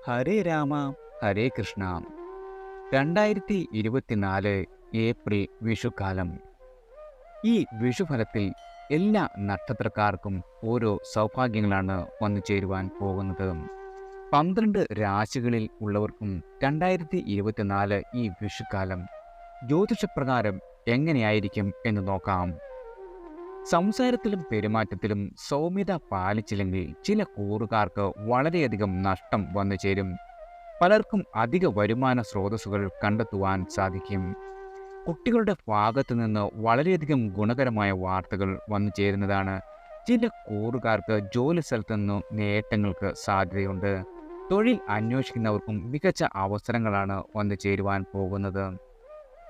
Hare Rama Hare Krishna. 2024 April വിഷുക്കാലം. ഈ വിഷുഫലത്തിൽ എല്ലാ നക്ഷത്രക്കാർക്കും ഓരോ സൗഭാഗ്യങ്ങളാണ് വന്നു ചേരുവാൻ പോകുന്നത്. 12 രാശികളിൽ ഉള്ളവർക്കും 2024 ഈ വിഷുക്കാലം ജ്യോതിഷപ്രകാരം എങ്ങനെയായിരിക്കും എന്ന് നോക്കാം. സംസാരത്തിലും പെരുമാറ്റത്തിലും സൗമ്യത പാലിച്ചില്ലെങ്കിൽ ചില കൂറുകാർക്ക് വളരെയധികം നഷ്ടം വന്നു ചേരും. പലർക്കും അധിക വരുമാന സ്രോതസ്സുകൾ കണ്ടെത്തുവാൻ സാധിക്കും. കുട്ടികളുടെ ഭാഗത്തു നിന്ന് വളരെയധികം ഗുണകരമായ വാർത്തകൾ വന്നു ചേരുന്നതാണ്. ചില കൂറുകാർക്ക് ജോലി സ്ഥലത്തു നിന്നും നേട്ടങ്ങൾക്ക് സാധ്യതയുണ്ട്. തൊഴിൽ അന്വേഷിക്കുന്നവർക്കും മികച്ച അവസരങ്ങളാണ് വന്നു ചേരുവാൻ പോകുന്നത്.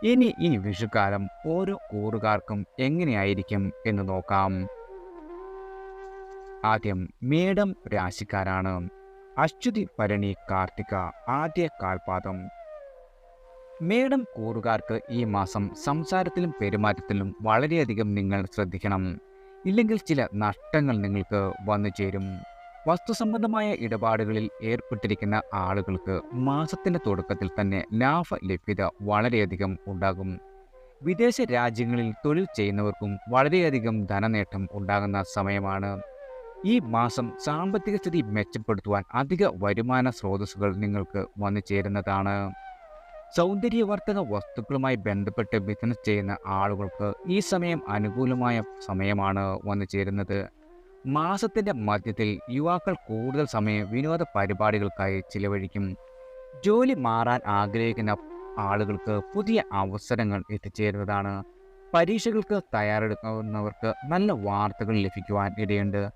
ഇനി ഈ വിഷുക്കാലം ഓരോ കൂറുകാർക്കും എങ്ങനെയായിരിക്കും എന്ന് നോക്കാം. ആദ്യം മേടം രാശിക്കാരാണ്. അശ്വതി, ഭരണി, കാർത്തിക ആദ്യ കാൽപാദം. മേടം കൂറുകാർക്ക് ഈ മാസം സംസാരത്തിലും പെരുമാറ്റത്തിലും വളരെയധികം നിങ്ങൾ ശ്രദ്ധിക്കണം. ഇല്ലെങ്കിൽ ചില നഷ്ടങ്ങൾ നിങ്ങൾക്ക് വന്നു ചേരും. വസ്തുസംബന്ധമായ ഇടപാടുകളിൽ ഏർപ്പെട്ടിരിക്കുന്ന ആളുകൾക്ക് മാസത്തിന്റെ തുടക്കത്തിൽ തന്നെ ലാഭ ലഭ്യത വളരെയധികം ഉണ്ടാകും. വിദേശ രാജ്യങ്ങളിൽ തൊഴിൽ ചെയ്യുന്നവർക്കും വളരെയധികം ധനനേട്ടം ഉണ്ടാകുന്ന സമയമാണ്. ഈ മാസം സാമ്പത്തിക സ്ഥിതി മെച്ചപ്പെടുത്തുവാൻ അധിക വരുമാന സ്രോതസ്സുകൾ നിങ്ങൾക്ക് വന്നു ചേരുന്നതാണ്. സൗന്ദര്യവർദ്ധക വസ്തുക്കളുമായി ബന്ധപ്പെട്ട് ബിസിനസ് ചെയ്യുന്ന ആളുകൾക്ക് ഈ സമയം അനുകൂലമായ സമയമാണ് വന്നു ചേരുന്നത്. മാസത്തിന്റെ മധ്യത്തിൽ യുവാക്കൾ കൂടുതൽ സമയം വിനോദ പരിപാടികൾക്കായി ചിലവഴിക്കും. ജോലി മാറാൻ ആഗ്രഹിക്കുന്ന ആളുകൾക്ക് പുതിയ അവസരങ്ങൾ എത്തിച്ചേരുന്നതാണ്. പരീക്ഷകൾക്ക് തയ്യാറെടുക്കുന്നവർക്ക് നല്ല വാർത്തകൾ ലഭിക്കുവാൻ ഇടയുണ്ട്.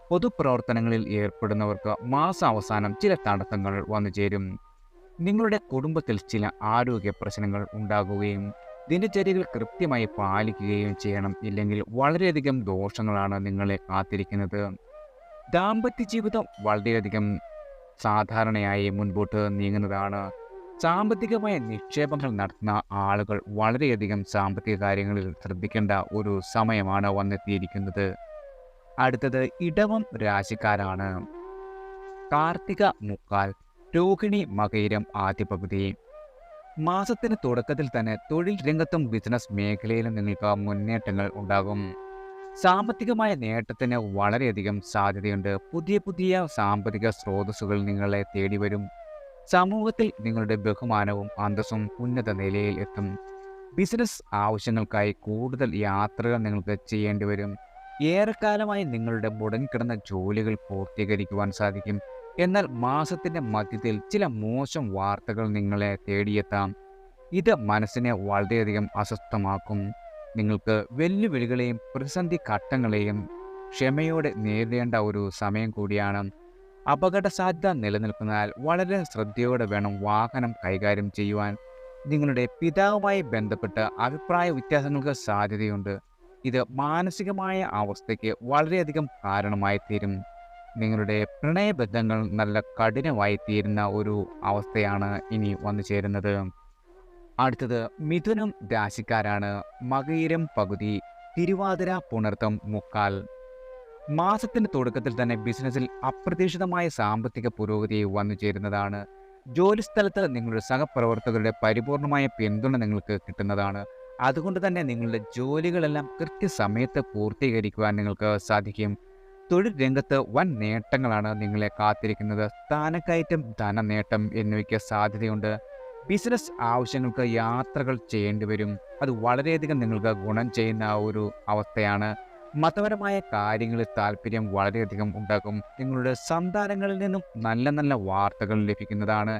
പൊതുപ്രവർത്തനങ്ങളിൽ ഏർപ്പെടുന്നവർക്ക് മാസാവസാനം ചില തടസ്സങ്ങൾ വന്നു ചേരും. നിങ്ങളുടെ കുടുംബത്തിൽ ചില ആരോഗ്യ പ്രശ്നങ്ങൾ ഉണ്ടാകുകയും ദിനചര്യകൾ കൃത്യമായി പാലിക്കുകയും ചെയ്യണം. ഇല്ലെങ്കിൽ വളരെയധികം ദോഷങ്ങളാണ് നിങ്ങളെ കാത്തിരിക്കുന്നത്. ദാമ്പത്യ ജീവിതം വളരെയധികം സാധാരണയായി മുൻപോട്ട് നീങ്ങുന്നതാണ്. സാമ്പത്തികമായ നിക്ഷേപങ്ങൾ നടത്തുന്ന ആളുകൾ വളരെയധികം സാമ്പത്തിക കാര്യങ്ങളിൽ ശ്രദ്ധിക്കേണ്ട ഒരു സമയമാണ് വന്നെത്തിയിരിക്കുന്നത്. അടുത്തത് ഇടവം രാശിക്കാരാണ്. കാർത്തിക മുക്കാൽ, രോഹിണി മകയിരം ആദ്യ പകുതി. മാസത്തിന് തുടക്കത്തിൽ തന്നെ തൊഴിൽ രംഗത്തും ബിസിനസ് മേഖലയിലും നിങ്ങൾക്ക് മുന്നേറ്റങ്ങൾ ഉണ്ടാകും. സാമ്പത്തികമായ നേട്ടത്തിന് വളരെയധികം സാധ്യതയുണ്ട്. പുതിയ പുതിയ സാമ്പത്തിക സ്രോതസ്സുകൾ നിങ്ങളെ തേടി വരും. സമൂഹത്തിൽ നിങ്ങളുടെ ബഹുമാനവും അന്തസ്സും ഉന്നത നിലയിൽ എത്തും. ബിസിനസ് ആവശ്യങ്ങൾക്കായി കൂടുതൽ യാത്രകൾ നിങ്ങൾക്ക് ചെയ്യേണ്ടി വരും. ഏറെക്കാലമായി നിങ്ങളുടെ മുടങ്ങിക്കിടന്ന ജോലികൾ പൂർത്തീകരിക്കുവാൻ സാധിക്കും. എന്നാൽ മാസത്തിന്റെ മധ്യത്തിൽ ചില മോശം വാർത്തകൾ നിങ്ങളെ തേടിയെത്താം. ഇത് മനസ്സിനെ വളരെയധികം അസ്വസ്ഥമാക്കും. നിങ്ങൾക്ക് വെല്ലുവിളികളെയും പ്രതിസന്ധി ഘട്ടങ്ങളെയും ക്ഷമയോടെ നേരിടേണ്ട ഒരു സമയം കൂടിയാണ്. അപകട സാധ്യത നിലനിൽക്കുന്നതിനാൽ വളരെ ശ്രദ്ധയോടെ വേണം വാഹനം കൈകാര്യം ചെയ്യുവാൻ. നിങ്ങളുടെ പിതാവുമായി ബന്ധപ്പെട്ട് അഭിപ്രായ വ്യത്യാസങ്ങൾക്ക് സാധ്യതയുണ്ട്. ഇത് മാനസികമായ അവസ്ഥയ്ക്ക് വളരെയധികം കാരണമായി തീരും. നിങ്ങളുടെ പ്രണയബന്ധങ്ങൾ നല്ല കഠിനമായി തീരുന്ന ഒരു അവസ്ഥയാണ് ഇനി വന്നു ചേരുന്നത്. അടുത്തത് മിഥുനം രാശിക്കാരാണ്. മകയിരം പകുതി, തിരുവാതിര പുണർത്തം മുക്കാൽ. മാസത്തിന്റെ തുടക്കത്തിൽ തന്നെ ബിസിനസ്സിൽ അപ്രതീക്ഷിതമായ സാമ്പത്തിക പുരോഗതി വന്നു ചേരുന്നതാണ്. ജോലിസ്ഥലത്ത് നിങ്ങളുടെ സഹപ്രവർത്തകരുടെ പരിപൂർണമായ പിന്തുണ നിങ്ങൾക്ക് കിട്ടുന്നതാണ്. അതുകൊണ്ട് തന്നെ നിങ്ങളുടെ ജോലികളെല്ലാം കൃത്യസമയത്ത് പൂർത്തീകരിക്കുവാൻ നിങ്ങൾക്ക് സാധിക്കും. തൊഴിൽ രംഗത്ത് വൻ നേട്ടങ്ങളാണ് നിങ്ങളെ കാത്തിരിക്കുന്നത്. സ്ഥാനക്കയറ്റം, ധനനേട്ടം എന്നിവയ്ക്ക് സാധ്യതയുണ്ട്. ബിസിനസ് ആവശ്യങ്ങൾക്ക് യാത്രകൾ ചെയ്യേണ്ടി വരും. അത് വളരെയധികം നിങ്ങൾക്ക് ഗുണം ചെയ്യുന്ന ഒരു അവസ്ഥയാണ്. മതപരമായ കാര്യങ്ങളിൽ താല്പര്യം വളരെയധികം ഉണ്ടാകും. നിങ്ങളുടെ സന്താനങ്ങളിൽ നിന്നും നല്ല നല്ല വാർത്തകൾ ലഭിക്കുന്നതാണ്.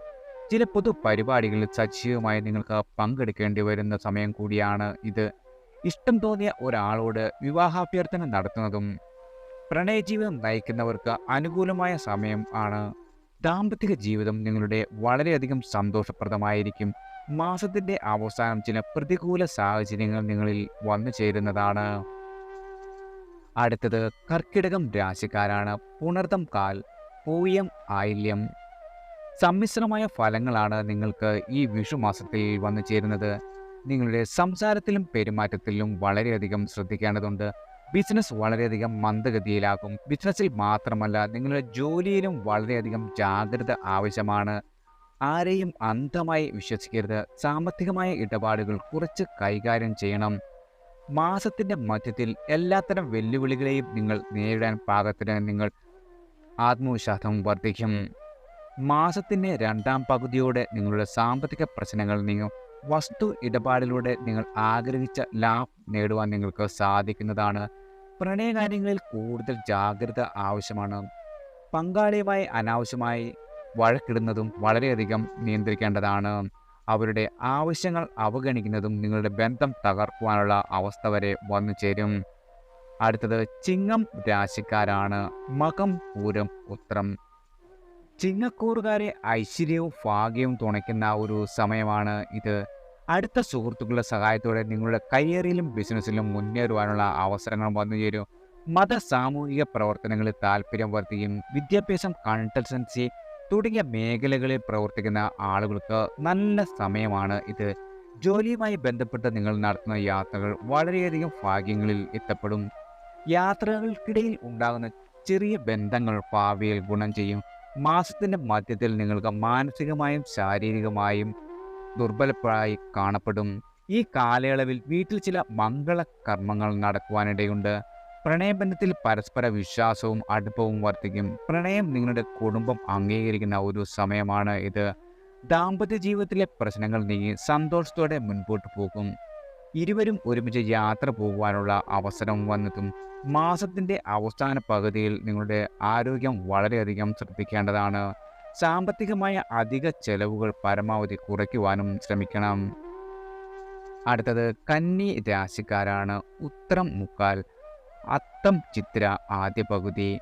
ചില പൊതു പരിപാടികളിൽ സജീവമായി നിങ്ങൾക്ക് പങ്കെടുക്കേണ്ടി വരുന്ന സമയം കൂടിയാണ് ഇത്. ഇഷ്ടം തോന്നിയ ഒരാളോട് വിവാഹാഭ്യർത്ഥന നടത്തുന്നതും പ്രണയജീവിതം നയിക്കുന്നവർക്ക് അനുകൂലമായ സമയം ആണ്. ദാമ്പത്തിക ജീവിതം നിങ്ങളുടെ വളരെയധികം സന്തോഷപ്രദമായിരിക്കും. മാസത്തിന്റെ അവസാനം ചില പ്രതികൂല സാഹചര്യങ്ങൾ നിങ്ങളിൽ വന്നു ചേരുന്നതാണ്. അടുത്തത് കർക്കിടകം രാശിക്കാരാണ്. പുണർതം കാൽ, പൂയം ആയില്യം. സമ്മിശ്രമായ ഫലങ്ങളാണ് നിങ്ങൾക്ക് ഈ വിഷുമാസത്തിൽ വന്നു ചേരുന്നത്. നിങ്ങളുടെ സംസാരത്തിലും പെരുമാറ്റത്തിലും വളരെയധികം ശ്രദ്ധിക്കേണ്ടതുണ്ട്. ബിസിനസ് വളരെയധികം മന്ദഗതിയിലാകും. ബിസിനസ്സിൽ മാത്രമല്ല, നിങ്ങളുടെ ജോലിയിലും വളരെയധികം ജാഗ്രത ആവശ്യമാണ്. ആരെയും അന്ധമായി വിശ്വസിക്കരുത്. സാമ്പത്തികമായ ഇടപാടുകൾ കുറച്ച് കൈകാര്യം ചെയ്യണം. മാസത്തിന്റെ മധ്യത്തിൽ എല്ലാത്തരം വെല്ലുവിളികളെയും നിങ്ങൾ നേരിടാൻ പാകത്തിന് നിങ്ങൾ ആത്മവിശ്വാസം വർദ്ധിക്കും. മാസത്തിന്റെ രണ്ടാം പകുതിയോടെ നിങ്ങളുടെ സാമ്പത്തിക പ്രശ്നങ്ങൾ നീങ്ങും. വസ്തു ഇടപാടിലൂടെ നിങ്ങൾ ആഗ്രഹിച്ച ലാഭം നേടുവാൻ നിങ്ങൾക്ക് സാധിക്കുന്നതാണ്. പ്രണയകാര്യങ്ങളിൽ കൂടുതൽ ജാഗ്രത ആവശ്യമാണ്. പങ്കാളിയുമായി അനാവശ്യമായി വഴക്കിടുന്നതും വളരെയധികം നിയന്ത്രിക്കേണ്ടതാണ്. അവരുടെ ആവശ്യങ്ങൾ അവഗണിക്കുന്നതും നിങ്ങളുടെ ബന്ധം തകർക്കുവാനുള്ള അവസ്ഥ വരെ വന്നു ചേരും. അടുത്തത് ചിങ്ങം രാശിക്കാരാണ്. മകം, പൂരം, ഉത്രം. ചിങ്ങക്കൂറുകാരെ ഐശ്വര്യവും ഭാഗ്യവും തുണയ്ക്കുന്ന ഒരു സമയമാണ് ഇത്. അടുത്ത സുഹൃത്തുക്കളുടെ സഹായത്തോടെ നിങ്ങളുടെ കരിയറിലും ബിസിനസ്സിലും മുന്നേറുവാനുള്ള അവസരങ്ങൾ വന്നുചേരും. സാമൂഹിക പ്രവർത്തനങ്ങളിൽ താല്പര്യം വർദ്ധിക്കും. വിദ്യാഭ്യാസം, കൺസൾട്ടൻസി തുടങ്ങിയ മേഖലകളിൽ പ്രവർത്തിക്കുന്ന ആളുകൾക്ക് നല്ല സമയമാണ് ഇത്. ജോലിയുമായി ബന്ധപ്പെട്ട് നിങ്ങൾ നടത്തുന്ന യാത്രകൾ വളരെയധികം ഭാഗ്യങ്ങളിൽ എത്തപ്പെടും. യാത്രകൾക്കിടയിൽ ഉണ്ടാകുന്ന ചെറിയ ബന്ധങ്ങൾ ഭാവിയിൽ ഗുണം ചെയ്യും. മാസത്തിന്റെ മധ്യത്തിൽ നിങ്ങൾക്ക് മാനസികമായും ശാരീരികമായും ദുർബലരായി കാണപ്പെടും. ഈ കാലയളവിൽ വീട്ടിൽ ചില മംഗളകർമ്മങ്ങൾ നടക്കുവാനിടയുണ്ട്. പ്രണയബന്ധത്തിൽ പരസ്പര വിശ്വാസവും അടുപ്പവും വർദ്ധിക്കും. പ്രണയം നിങ്ങളുടെ കുടുംബം അംഗീകരിക്കുന്ന ഒരു സമയമാണ് ഇത്. ദാമ്പത്യ ജീവിതത്തിലെ പ്രശ്നങ്ങൾ നീങ്ങി സന്തോഷത്തോടെ മുൻപോട്ട് പോകും. ഇരുവരും ഒരുമിച്ച് യാത്ര പോകുവാനുള്ള അവസരം വന്നെത്തും. മാസത്തിന്റെ അവസാന പകുതിയിൽ നിങ്ങളുടെ ആരോഗ്യം വളരെയധികം ശ്രദ്ധിക്കേണ്ടതാണ്. സാമ്പത്തികമായ അധിക ചെലവുകൾ പരമാവധി കുറയ്ക്കുവാനും ശ്രമിക്കണം. അടുത്തത് കന്നി രാശിക്കാരാണ്. ഉത്രം മുക്കാൽ, അത്തം ചിത്തിര ആദ്യ പകുതി.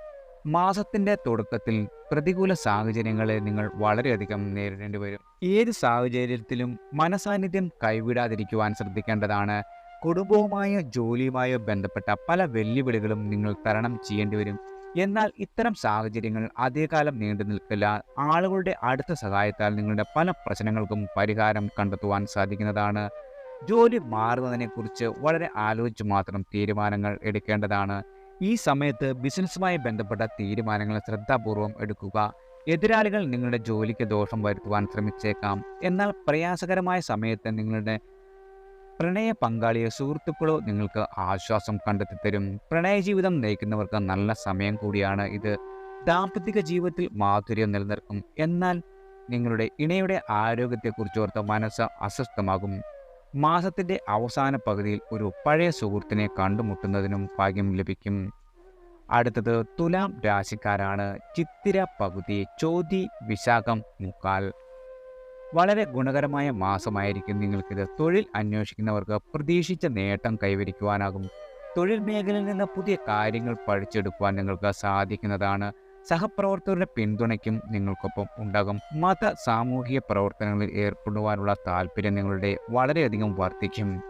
മാസത്തിന്റെ തുടക്കത്തിൽ പ്രതികൂല സാഹചര്യങ്ങളെ നിങ്ങൾ വളരെയധികം നേരിടേണ്ടി വരും. ഏത് സാഹചര്യത്തിലും മനസാന്നിധ്യം കൈവിടാതിരിക്കുവാൻ ശ്രദ്ധിക്കേണ്ടതാണ്. കുടുംബവുമായോ ജോലിയുമായോ ബന്ധപ്പെട്ട പല വെല്ലുവിളികളും നിങ്ങൾ തരണം ചെയ്യേണ്ടി വരും. എന്നാൽ ഇത്തരം സാഹചര്യങ്ങൾ അധികകാലം നീണ്ടു നിൽക്കില്ല. ആളുകളുടെ അടുത്ത സഹായത്താൽ നിങ്ങളുടെ പല പ്രശ്നങ്ങൾക്കും പരിഹാരം കണ്ടെത്തുവാൻ സാധിക്കുന്നതാണ്. ജോലി മാറുന്നതിനെക്കുറിച്ച് വളരെ ആലോചിച്ച് മാത്രം തീരുമാനങ്ങൾ എടുക്കേണ്ടതാണ്. ഈ സമയത്ത് ബിസിനസ്സുമായി ബന്ധപ്പെട്ട തീരുമാനങ്ങൾ ശ്രദ്ധാപൂർവം എടുക്കുക. എതിരാളികൾ നിങ്ങളുടെ ജോലിക്ക് ദോഷം വരുത്തുവാൻ ശ്രമിച്ചേക്കാം. എന്നാൽ പ്രയാസകരമായ സമയത്ത് നിങ്ങളുടെ പ്രണയ പങ്കാളിയോ സുഹൃത്തുക്കളോ നിങ്ങൾക്ക് ആശ്വാസം കണ്ടെത്തിത്തരും. പ്രണയജീവിതം നയിക്കുന്നവർക്ക് നല്ല സമയം കൂടിയാണ് ഇത്. ദാമ്പത്തിക ജീവിതത്തിൽ മാധുര്യം നിലനിർത്തും. എന്നാൽ നിങ്ങളുടെ ഇണയുടെ ആരോഗ്യത്തെക്കുറിച്ചോർത്ത് മനസ്സ് അസ്വസ്ഥമാകും. മാസത്തിന്റെ അവസാന പകുതിയിൽ ഒരു പഴയ സുഹൃത്തിനെ കണ്ടുമുട്ടുന്നതിനും ഭാഗ്യം ലഭിക്കും. അടുത്തത് തുലാം രാശിക്കാരാണ്. ചിത്തിര പകുതി, ചോതി, വിശാഖം മുക്കാൽ. വളരെ ഗുണകരമായ മാസമായിരിക്കും നിങ്ങൾക്കിത്. തൊഴിൽ അന്വേഷിക്കുന്നവർക്ക് പ്രതീക്ഷിച്ച നേട്ടം കൈവരിക്കുവാനാകും. തൊഴിൽ മേഖലയിൽ നിന്ന് പുതിയ കാര്യങ്ങൾ പഠിച്ചെടുക്കുവാൻ നിങ്ങൾക്ക് സാധിക്കുന്നതാണ്. സഹപ്രവർത്തകരുടെ പിന്തുണയ്ക്കും നിങ്ങൾക്കൊപ്പം ഉണ്ടാകും. സാമൂഹിക പ്രവർത്തനങ്ങളിൽ ഏർപ്പെടുവാനുള്ള താല്പര്യം നിങ്ങളുടെ വളരെയധികം വർദ്ധിക്കും.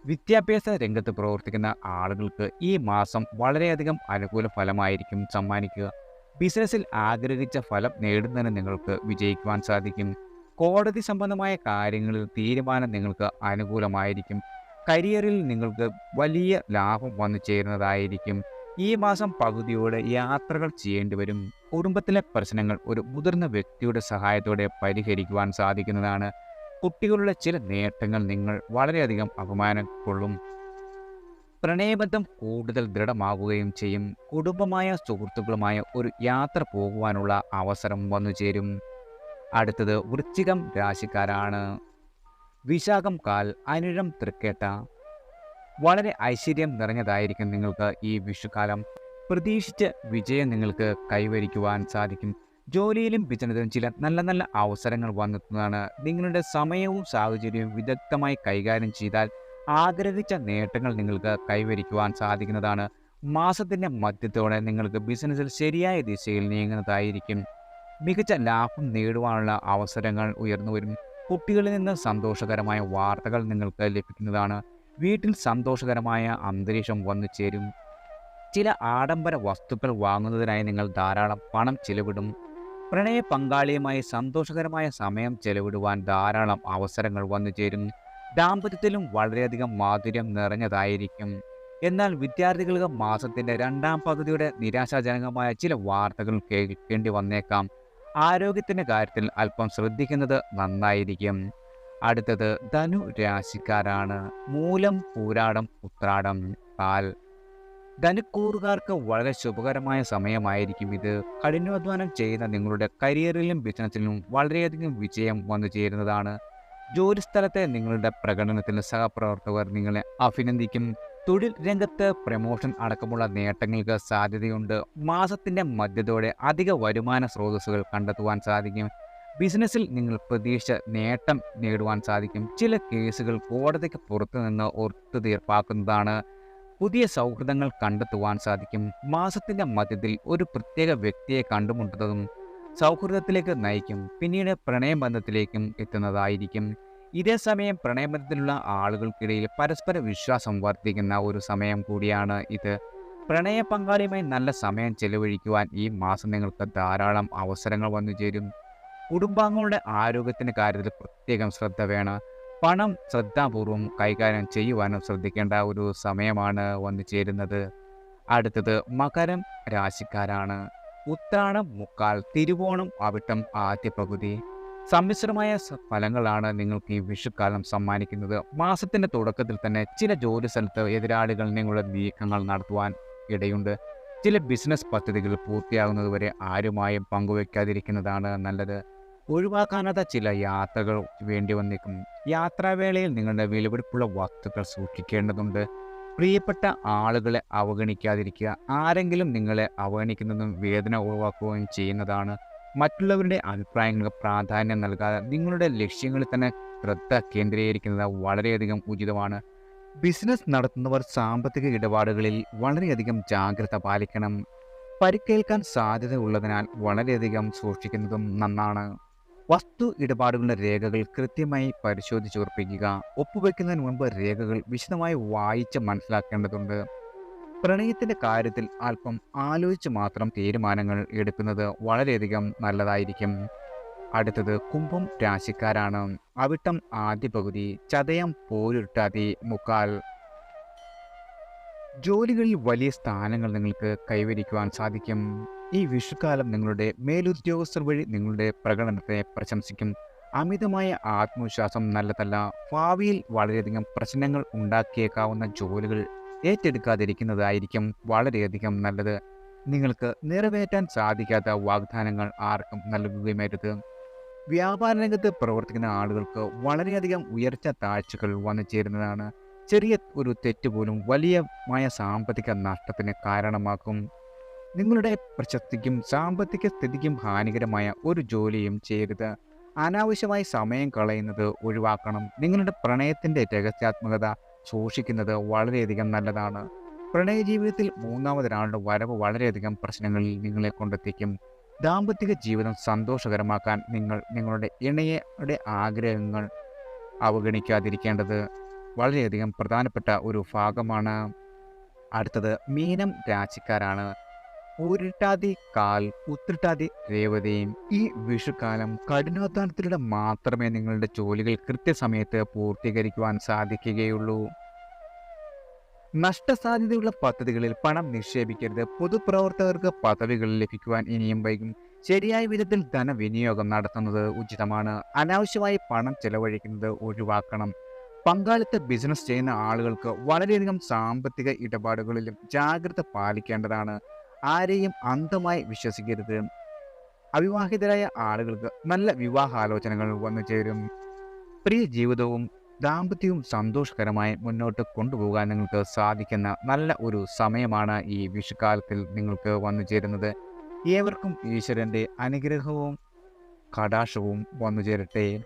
വിദ്യാഭ്യാസ രംഗത്ത് പ്രവർത്തിക്കുന്ന ആളുകൾക്ക് ഈ മാസം വളരെയധികം അനുകൂല ഫലമായിരിക്കും സമ്മാനിക്കുക. ബിസിനസ്സിൽ ആഗ്രഹിച്ച ഫലം നേടുന്നതിന് നിങ്ങൾക്ക് വിജയിക്കുവാൻ സാധിക്കും. കോടതി സംബന്ധമായ കാര്യങ്ങളിൽ തീരുമാനം നിങ്ങൾക്ക് അനുകൂലമായിരിക്കും. കരിയറിൽ നിങ്ങൾക്ക് വലിയ ലാഭം വന്നു ചേരുന്നതായിരിക്കും. ഈ മാസം പകുതിയോടെ യാത്രകൾ ചെയ്യേണ്ടി വരും. കുടുംബത്തിലെ പ്രശ്നങ്ങൾ ഒരു മുതിർന്ന വ്യക്തിയുടെ സഹായത്തോടെ പരിഹരിക്കുവാൻ സാധിക്കുന്നതാണ്. കുട്ടികളുടെ ചില നേട്ടങ്ങൾ നിങ്ങൾ വളരെയധികം അഭിമാനം കൊള്ളും. പ്രണയബന്ധം കൂടുതൽ ദൃഢമാകുകയും ചെയ്യും. കുടുംബമായ സുഹൃത്തുക്കളുമായ ഒരു യാത്ര പോകുവാനുള്ള അവസരം വന്നു ചേരും. അടുത്തത് വൃശ്ചികം രാശിക്കാരാണ്. വിശാഖം കാൽ, അനിഴം തൃക്കേട്ട. വളരെ ഐശ്വര്യം നിറഞ്ഞതായിരിക്കും നിങ്ങൾക്ക് ഈ വിഷുക്കാലം. പ്രതീക്ഷിച്ച വിജയം നിങ്ങൾക്ക് കൈവരിക്കുവാൻ സാധിക്കും. ജോലിയിലും ബിസിനസ്സിലും ചില നല്ല നല്ല അവസരങ്ങൾ വന്നെത്തുന്നതാണ്. നിങ്ങളുടെ സമയവും സാഹചര്യവും വിദഗ്ധമായി കൈകാര്യം ചെയ്താൽ ആഗ്രഹിച്ച നേട്ടങ്ങൾ നിങ്ങൾക്ക് കൈവരിക്കുവാൻ സാധിക്കുന്നതാണ്. മാസത്തിൻ്റെ മധ്യത്തോടെ നിങ്ങൾക്ക് ബിസിനസ്സിൽ ശരിയായ ദിശയിൽ നീങ്ങുന്നതായിരിക്കും. മികച്ച ലാഭം നേടുവാനുള്ള അവസരങ്ങൾ ഉയർന്നു വരും. കുട്ടികളിൽ നിന്ന് സന്തോഷകരമായ വാർത്തകൾ നിങ്ങൾക്ക് ലഭിക്കുന്നതാണ്. വീട്ടിൽ സന്തോഷകരമായ അന്തരീക്ഷം വന്നു ചേരും. ചില ആഡംബര വസ്തുക്കൾ വാങ്ങുന്നതിനായി നിങ്ങൾ ധാരാളം പണം ചെലവിടും. പ്രണയ പങ്കാളിയുമായി സന്തോഷകരമായ സമയം ചെലവിടുവാൻ ധാരാളം അവസരങ്ങൾ വന്നു ചേരും. ദാമ്പത്യത്തിലും വളരെയധികം മാധുര്യം നിറഞ്ഞതായിരിക്കും. എന്നാൽ വിദ്യാർത്ഥികൾക്ക് മാസത്തിന്റെ രണ്ടാം പകുതിയുടെ നിരാശാജനകമായ ചില വാർത്തകൾ കേൾക്കേണ്ടി വന്നേക്കാം. ആരോഗ്യത്തിന്റെ കാര്യത്തിൽ അല്പം ശ്രദ്ധിക്കുന്നത് നന്നായിരിക്കും. അടുത്തത് ധനു രാശിക്കാരാണ്. മൂലം, പൂരാടം, ഉത്രാടം, കാൽ. ധനുക്കൂറുകാർക്ക് വളരെ ശുഭകരമായ സമയമായിരിക്കും ഇത്. കഠിനാധ്വാനം ചെയ്യുന്ന നിങ്ങളുടെ കരിയറിലും ബിസിനസ്സിലും വളരെയധികം വിജയം വന്നു ചേരുന്നതാണ്. ജോലിസ്ഥലത്തെ നിങ്ങളുടെ പ്രകടനത്തിന് സഹപ്രവർത്തകർ നിങ്ങളെ അഭിനന്ദിക്കും. തൊഴിൽ രംഗത്ത് പ്രമോഷൻ അടക്കമുള്ള നേട്ടങ്ങൾക്ക് സാധ്യതയുണ്ട്. മാസത്തിന്റെ മധ്യത്തോടെ അധിക വരുമാന സ്രോതസ്സുകൾ കണ്ടെത്തുവാൻ സാധിക്കും. ബിസിനസ്സിൽ നിങ്ങൾ പ്രതീക്ഷിച്ച നേട്ടം നേടുവാൻ സാധിക്കും. ചില കേസുകൾ കോടതിക്ക് പുറത്തുനിന്ന് ഒത്തുതീർപ്പാക്കുന്നതാണ്. പുതിയ സൗഹൃദങ്ങൾ കണ്ടെത്തുവാൻ സാധിക്കും. മാസത്തിന്റെ മധ്യത്തിൽ ഒരു പ്രത്യേക വ്യക്തിയെ കണ്ടുമുട്ടുന്നതും സൗഹൃദത്തിലേക്ക് നയിക്കും. പിന്നീട് പ്രണയബന്ധത്തിലേക്കും എത്തുന്നതായിരിക്കും. ഇതേ സമയം പ്രണയബന്ധത്തിലുള്ള ആളുകൾക്കിടയിൽ പരസ്പര വിശ്വാസം വർദ്ധിക്കുന്ന ഒരു സമയം കൂടിയാണ് ഇത്. പ്രണയ പങ്കാളിയുമായി നല്ല സമയം ചെലവഴിക്കുവാൻ ഈ മാസം നിങ്ങൾക്ക് ധാരാളം അവസരങ്ങൾ വന്നു ചേരും. കുടുംബാംഗങ്ങളുടെ ആരോഗ്യത്തിന്റെ കാര്യത്തിൽ പ്രത്യേകം ശ്രദ്ധ വേണം. പണം ശ്രദ്ധാപൂർവം കൈകാര്യം ചെയ്യുവാനും ശ്രദ്ധിക്കേണ്ട ഒരു സമയമാണ് വന്നു ചേരുന്നത്. അടുത്തത് മകരം രാശിക്കാരാണ്. ഉത്രാടം, മുക്കാൽ, തിരുവോണം, അവിട്ടം, ആദ്യ പകുതി. സമ്മിശ്രമായ ഫലങ്ങളാണ് നിങ്ങൾക്ക് ഈ വിഷുക്കാലം സമ്മാനിക്കുന്നത്. മാസത്തിന്റെ തുടക്കത്തിൽ തന്നെ ചില ജോലി സ്ഥലത്ത് എതിരാളികൾ നിങ്ങളുടെ നീക്കങ്ങൾ നടത്തുവാൻ ഇടയുണ്ട്. ചില ബിസിനസ് പദ്ധതികൾ പൂർത്തിയാകുന്നതുവരെ ആരുമായും പങ്കുവയ്ക്കാതിരിക്കുന്നതാണ് നല്ലത്. ഒഴിവാക്കാനാത്ത ചില യാത്രകൾ വേണ്ടി വന്നേക്കും. യാത്രാവേളയിൽ നിങ്ങളുടെ വിലപിടിപ്പുള്ള വസ്തുക്കൾ സൂക്ഷിക്കേണ്ടതുണ്ട്. പ്രിയപ്പെട്ട ആളുകളെ അവഗണിക്കാതിരിക്കുക. ആരെങ്കിലും നിങ്ങളെ അവഗണിക്കുന്നതും വേദന ഒഴിവാക്കുകയും ചെയ്യുന്നതാണ്. മറ്റുള്ളവരുടെ അഭിപ്രായങ്ങൾക്ക് പ്രാധാന്യം നൽകാതെ നിങ്ങളുടെ ലക്ഷ്യങ്ങളിൽ തന്നെ ശ്രദ്ധ കേന്ദ്രീകരിക്കുന്നത് വളരെയധികം ഉചിതമാണ്. ബിസിനസ് നടത്തുന്നവർ സാമ്പത്തിക ഇടപാടുകളിൽ വളരെയധികം ജാഗ്രത പാലിക്കണം. പരിക്കേൽക്കാൻ സാധ്യതയുള്ളതിനാൽ വളരെയധികം സൂക്ഷിക്കുന്നതും നന്നാണ്. വസ്തു ഇടപാടുകളുടെ രേഖകൾ കൃത്യമായി പരിശോധിച്ചുറപ്പിക്കുക. ഒപ്പുവെക്കുന്നതിന് മുൻപ് രേഖകൾ വിശദമായി വായിച്ച് മനസ്സിലാക്കേണ്ടതുണ്ട്. പ്രണയത്തിന്റെ കാര്യത്തിൽ അല്പം ആലോചിച്ച് മാത്രം തീരുമാനങ്ങൾ എടുക്കുന്നത് വളരെയധികം നല്ലതായിരിക്കും. അടുത്തത് കുംഭം രാശിക്കാരാണ്. അവിട്ടം, ആദ്യ പകുതി, ചതയം, പോരുരുട്ടാതി, മുക്കാൽ. ജോലികളിൽ വലിയ സ്ഥാനങ്ങൾ നിങ്ങൾക്ക് കൈവരിക്കുവാൻ സാധിക്കും. ഈ വിഷുക്കാലം നിങ്ങളുടെ മേലുദ്യോഗസ്ഥർ വഴി നിങ്ങളുടെ പ്രകടനത്തെ പ്രശംസിക്കും. അമിതമായ ആത്മവിശ്വാസം നല്ലതല്ല. ഭാവിയിൽ വളരെയധികം പ്രശ്നങ്ങൾ ഉണ്ടാക്കിയേക്കാവുന്ന ജോലികൾ ഏറ്റെടുക്കാതിരിക്കുന്നതായിരിക്കും വളരെയധികം നല്ലത്. നിങ്ങൾക്ക് നിറവേറ്റാൻ സാധിക്കാത്ത വാഗ്ദാനങ്ങൾ ആർക്കും നൽകുകയുമരുത്. വ്യാപാര രംഗത്ത് പ്രവർത്തിക്കുന്ന ആളുകൾക്ക് വളരെയധികം ഉയർച്ച താഴ്ചകൾ വന്നു ചേരുന്നതാണ്. ചെറിയ ഒരു തെറ്റ് പോലും വലിയമായ സാമ്പത്തിക നഷ്ടത്തിന് കാരണമാക്കും. നിങ്ങളുടെ പ്രശസ്തിക്കും സാമ്പത്തിക സ്ഥിതിക്കും ഹാനികരമായ ഒരു ജോലിയും ചെയ്യരുത്. അനാവശ്യമായി സമയം കളയുന്നത് ഒഴിവാക്കണം. നിങ്ങളുടെ പ്രണയത്തിന്റെ രഹസ്യാത്മകത സൂക്ഷിക്കുന്നത് വളരെയധികം നല്ലതാണ്. പ്രണയ ജീവിതത്തിൽ മൂന്നാമതൊരാളുടെ വരവ് വളരെയധികം പ്രശ്നങ്ങളിൽ നിങ്ങളെ കൊണ്ടെത്തിക്കും. ദാമ്പത്തിക ജീവിതം സന്തോഷകരമാക്കാൻ നിങ്ങൾ നിങ്ങളുടെ ഇണയുടെ ആഗ്രഹങ്ങൾ അവഗണിക്കാതിരിക്കേണ്ടത് വളരെയധികം പ്രധാനപ്പെട്ട ഒരു ഭാഗമാണ്. അടുത്തത് മീനം രാശിക്കാരാണ്. പൂരിട്ടാതി, കാൽ, ഉത്രട്ടാതി, രേവതിയും. ഈ വിഷുക്കാലം കഠിനാധ്വാനത്തിലൂടെ മാത്രമേ നിങ്ങളുടെ ജോലികൾ കൃത്യസമയത്ത് പൂർത്തീകരിക്കുവാൻ സാധിക്കുകയുള്ളൂ. നഷ്ടസാധ്യതയുള്ള പദ്ധതികളിൽ പണം നിക്ഷേപിക്കരുത്. പൊതുപ്രവർത്തകർക്ക് പദവികൾ ലഭിക്കുവാൻ ഇനിയും വൈകും. ശരിയായ വിധത്തിൽ ധനവിനിയോഗം നടത്തുന്നത് ഉചിതമാണ്. അനാവശ്യമായി പണം ചെലവഴിക്കുന്നത് ഒഴിവാക്കണം. പങ്കാളിത്ത ബിസിനസ് ചെയ്യുന്ന ആളുകൾക്ക് വളരെയധികം സാമ്പത്തിക ഇടപാടുകളിലും ജാഗ്രത പാലിക്കേണ്ടതാണ്. ആരെയും അന്ധമായി വിശ്വസിക്കരുത്. അവിവാഹിതരായ ആളുകൾക്ക് നല്ല വിവാഹാലോചനകൾ വന്നു ചേരും. പ്രിയ ജീവിതവും ദാമ്പത്യവും സന്തോഷകരമായി മുന്നോട്ട് കൊണ്ടുപോകാൻ നിങ്ങൾക്ക് സാധിക്കുന്ന നല്ല ഒരു സമയമാണ് ഈ വിഷുക്കാലത്തിൽ നിങ്ങൾക്ക് വന്നു ചേരുന്നത്. ഏവർക്കും ഈശ്വരൻ്റെ അനുഗ്രഹവും കടാക്ഷവും വന്നു ചേരട്ടെ.